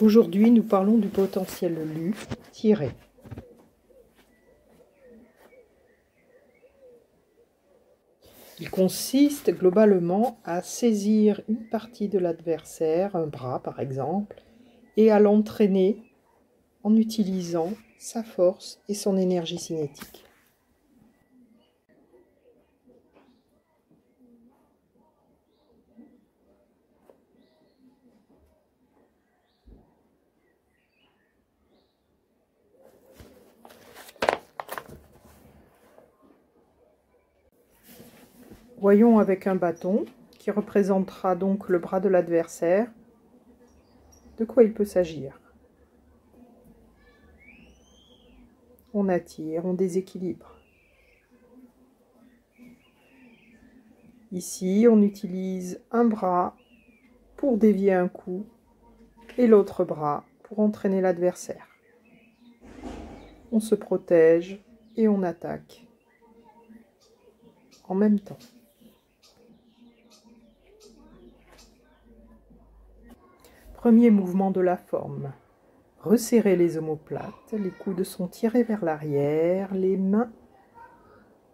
Aujourd'hui, nous parlons du potentiel lu tiré. Il consiste globalement à saisir une partie de l'adversaire, un bras par exemple, et à l'entraîner en utilisant sa force et son énergie cinétique. Voyons avec un bâton, qui représentera donc le bras de l'adversaire, de quoi il peut s'agir. On attire, on déséquilibre. Ici, on utilise un bras pour dévier un coup et l'autre bras pour entraîner l'adversaire. On se protège et on attaque en même temps. Premier mouvement de la forme. Resserrer les omoplates, les coudes sont tirés vers l'arrière, les mains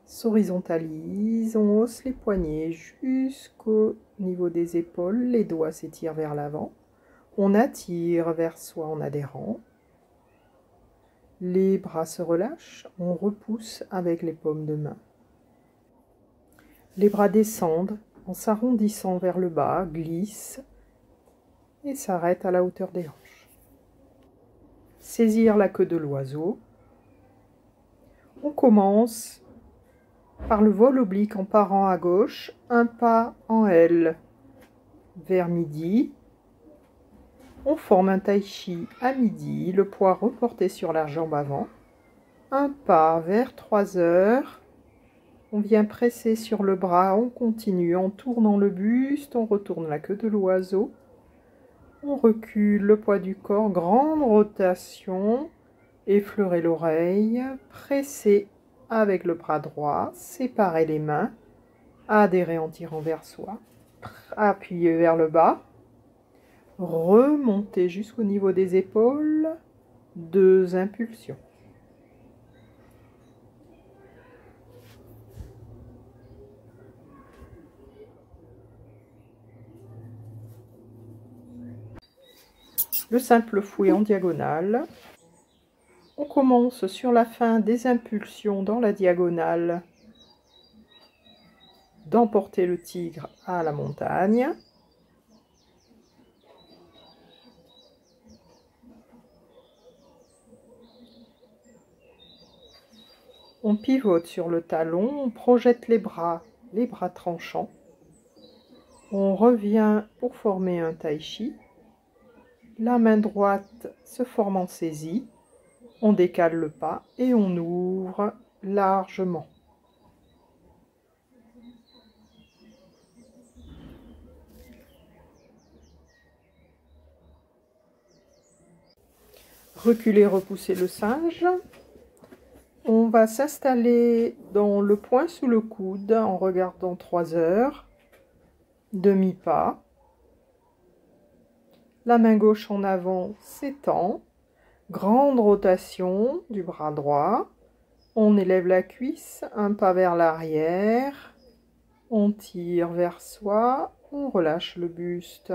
s'horizontalisent, on hausse les poignets jusqu'au niveau des épaules, les doigts s'étirent vers l'avant, on attire vers soi en adhérant, les bras se relâchent, on repousse avec les paumes de main. Les bras descendent en s'arrondissant vers le bas, glissent et s'arrêtent à la hauteur des hanches. Saisir la queue de l'oiseau. On commence par le vol oblique en parant à gauche, un pas en L vers midi. On forme un tai chi à midi, le poids reporté sur la jambe avant. Un pas vers 3 heures. On vient presser sur le bras, on continue en tournant le buste, on retourne la queue de l'oiseau. On recule le poids du corps, grande rotation, effleurer l'oreille, presser avec le bras droit, séparer les mains, adhérer en tirant vers soi, appuyer vers le bas, remonter jusqu'au niveau des épaules, 2 impulsions. Le simple fouet en diagonale. On commence sur la fin des impulsions dans la diagonale d'emporter le tigre à la montagne. On pivote sur le talon, on projette les bras tranchants. On revient pour former un tai chi. La main droite se forme en saisie. On décale le pas et on ouvre largement. Reculer, repousser le singe. On va s'installer dans le poing sous le coude en regardant 3 heures. Demi-pas. La main gauche en avant s'étend. Grande rotation du bras droit. On élève la cuisse, un pas vers l'arrière. On tire vers soi. On relâche le buste.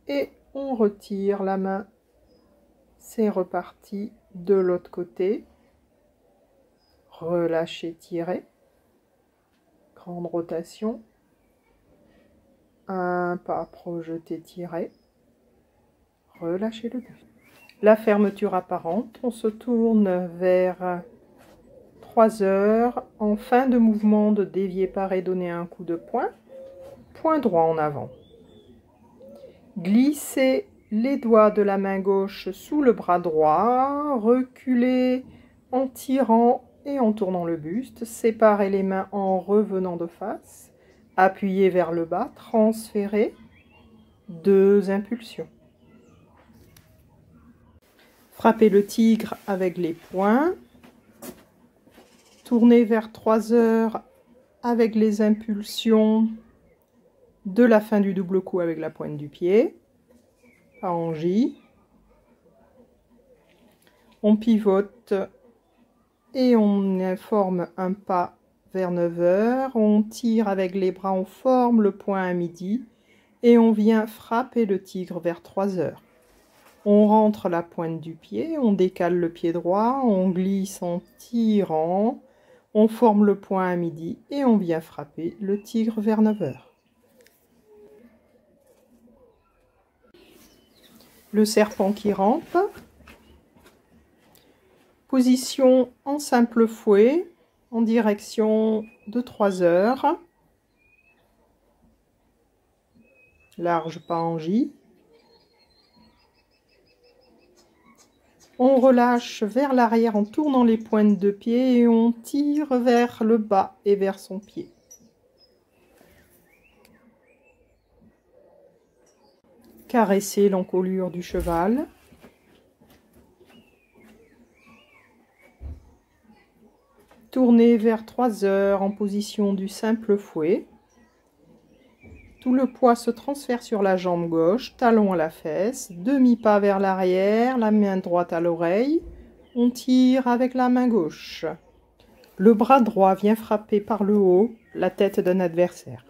Et on retire la main. C'est reparti de l'autre côté. Relâcher, tirer. Grande rotation. Un pas projeté, tirer. Relâcher le buste. La fermeture apparente, on se tourne vers 3 heures. En fin de mouvement de dévier par et donner un coup de poing. Poing droit en avant. Glisser les doigts de la main gauche sous le bras droit. Reculer en tirant et en tournant le buste. Séparer les mains en revenant de face. Appuyer vers le bas. Transférer. 2 impulsions. Frapper le tigre avec les poings. Tourner vers 3 heures avec les impulsions de la fin du double coup avec la pointe du pied. Pas en J. On pivote et on forme un pas vers 9 h. On tire avec les bras, on forme le point à midi et on vient frapper le tigre vers 3 h. On rentre la pointe du pied, on décale le pied droit, on glisse en tirant, on forme le point à midi et on vient frapper le tigre vers 9 h. Le serpent qui rampe. Position en simple fouet, en direction de 3 h. Large pas en J. On relâche vers l'arrière en tournant les pointes de pied et on tire vers le bas et vers son pied. Caresser l'encolure du cheval. Tourner vers 3 h en position du simple fouet. Tout le poids se transfère sur la jambe gauche, talon à la fesse, demi-pas vers l'arrière, la main droite à l'oreille. On tire avec la main gauche. Le bras droit vient frapper par le haut la tête d'un adversaire.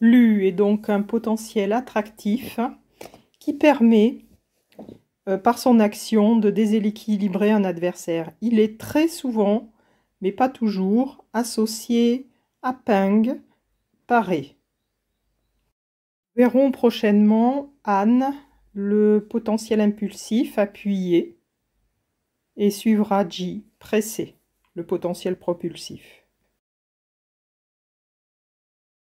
L'U est donc un potentiel attractif qui permet, par son action, de déséquilibrer un adversaire. Il est très souvent, mais pas toujours, associé à ping, paré. Nous verrons prochainement An, le potentiel impulsif appuyé, et suivra Ji, pressé, le potentiel propulsif.